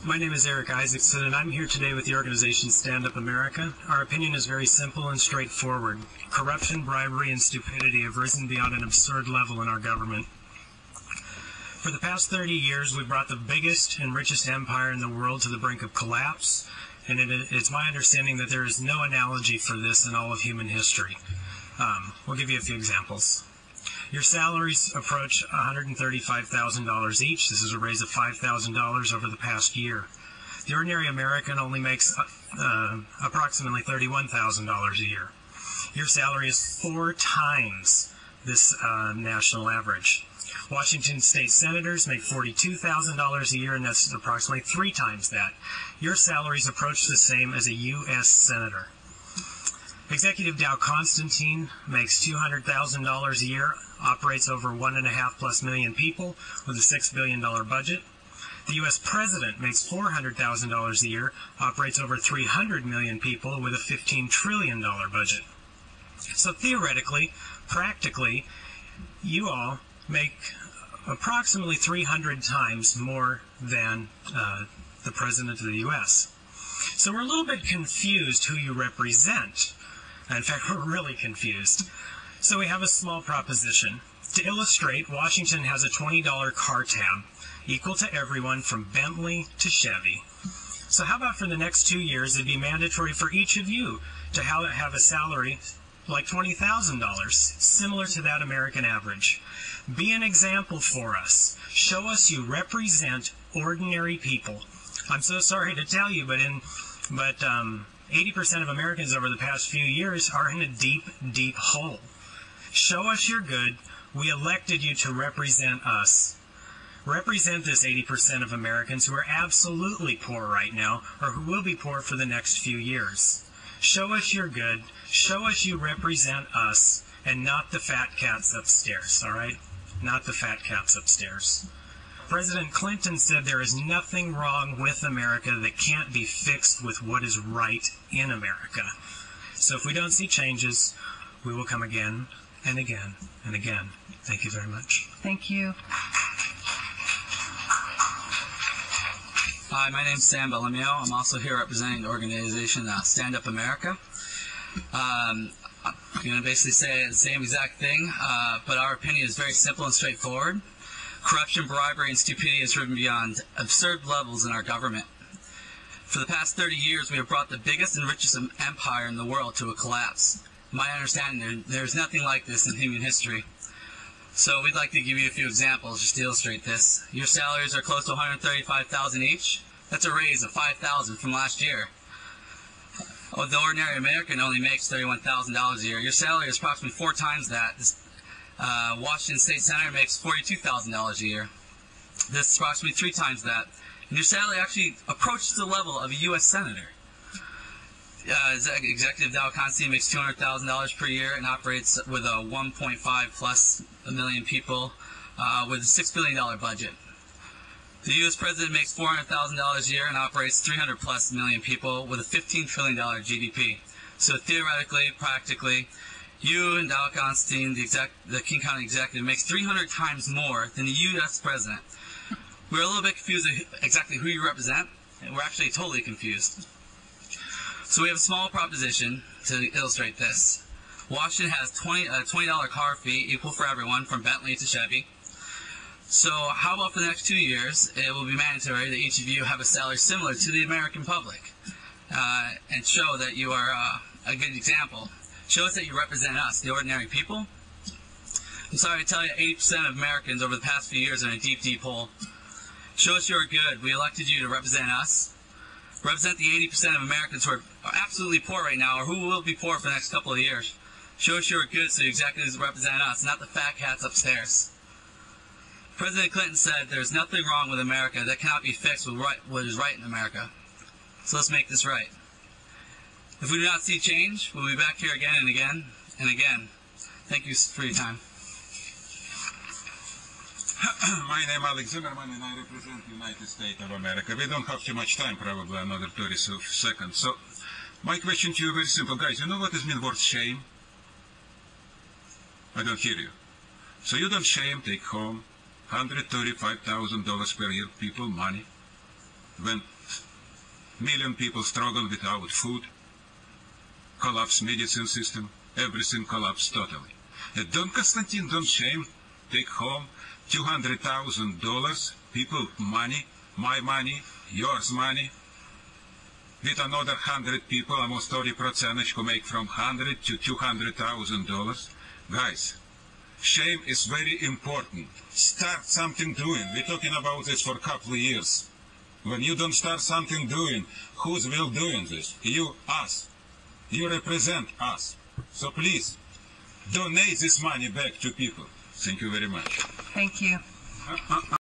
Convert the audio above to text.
My name is Eric Isaacson, and I'm here today with the organization StandUP-America. Our opinion is very simple and straightforward. Corruption, bribery, and stupidity have risen beyond an absurd level in our government. For the past 30 years, we've brought the biggest and richest empire in the world to the brink of collapse, and it's my understanding that there is no analogy for this in all of human history. We'll give you a few examples. Your salaries approach $135,000 each. This is a raise of $5,000 over the past year. The ordinary American only makes approximately $31,000 a year. Your salary is 4 times this national average. Washington state senators make $42,000 a year, and that's approximately 3 times that. Your salaries approach the same as a U.S. senator. Executive Dow Constantine makes $200,000 a year, operates over 1.5+ million people with a $6 billion budget. The U.S. President makes $400,000 a year, operates over 300 million people with a $15 trillion budget. So theoretically, practically, you all make approximately 300 times more than the President of the U.S. So we're a little bit confused who you represent. In fact, we're really confused. So we have a small proposition. To illustrate, Washington has a $20 car tab, equal to everyone from Bentley to Chevy. So how about for the next 2 years, it'd be mandatory for each of you to have a salary like $20,000, similar to that American average. Be an example for us. Show us you represent ordinary people. I'm so sorry to tell you, but 80% of Americans over the past few years are in a deep, deep hole. Show us you're good. We elected you to represent us. Represent this 80% of Americans who are absolutely poor right now, or who will be poor for the next few years. Show us you're good. Show us you represent us, and not the fat cats upstairs, all right? Not the fat cats upstairs. President Clinton said there is nothing wrong with America that can't be fixed with what is right in America. So if we don't see changes, we will come again and again and again. Thank you very much. Thank you. Hi, my name's Sam Bellamio. I'm also here representing the organization StandUP-America. I'm going to basically say the same exact thing, but our opinion is very simple and straightforward. Corruption, bribery, and stupidity has risen beyond absurd levels in our government. For the past 30 years, we have brought the biggest and richest empire in the world to a collapse. In my understanding, there's nothing like this in human history. So we'd like to give you a few examples just to illustrate this. Your salaries are close to $135,000 each. That's a raise of $5,000 from last year. The ordinary American only makes $31,000 a year. Your salary is approximately 4 times that. Washington State Senator makes $42,000 a year. This is approximately 3 times that. And your salary actually approaches the level of a U.S. Senator. Executive Dow Constantine makes $200,000 per year and operates with a 1.5+ million people with a $6 billion budget. The U.S. President makes $400,000 a year and operates 300+ million people with a $15 trillion GDP. So theoretically, practically, you and Dow Constantine, the King County executive, makes 300 times more than the U.S. President. We're a little bit confused exactly who you represent, and we're actually totally confused. So we have a small proposition to illustrate this. Washington has a $20 car fee equal for everyone from Bentley to Chevy. So how about for the next 2 years, it will be mandatory that each of you have a salary similar to the American public, and show that you are a good example. Show us that you represent us, the ordinary people. I'm sorry to tell you, 80% of Americans over the past few years are in a deep, deep hole. Show us you're good. We elected you to represent us. Represent the 80% of Americans who are absolutely poor right now, or who will be poor for the next couple of years. Show us you're good so you executives represent us, not the fat cats upstairs. President Clinton said there's nothing wrong with America that cannot be fixed with what is right in America. So let's make this right. If we do not see change, we'll be back here again and again and again. Thank you for your time. My name is Alex Zimmerman and I represent the United States of America. We don't have too much time, probably another 30 seconds. So my question to you is very simple. Guys, you know what does mean word shame? I don't hear you. So you don't shame take home $135,000 per year people money? when million people struggle without food, collapse medicine system, everything collapsed totally. And don't Konstantin, don't shame, take home $200,000, people money, my money, yours money, with another 100 people, almost 30% who make from $100 to $200,000. Guys, shame is very important. Start something doing. We're talking about this for a couple of years. When you don't start something doing, who's will doing this? You, us. You represent us. So please, donate this money back to people. Thank you very much. Thank you.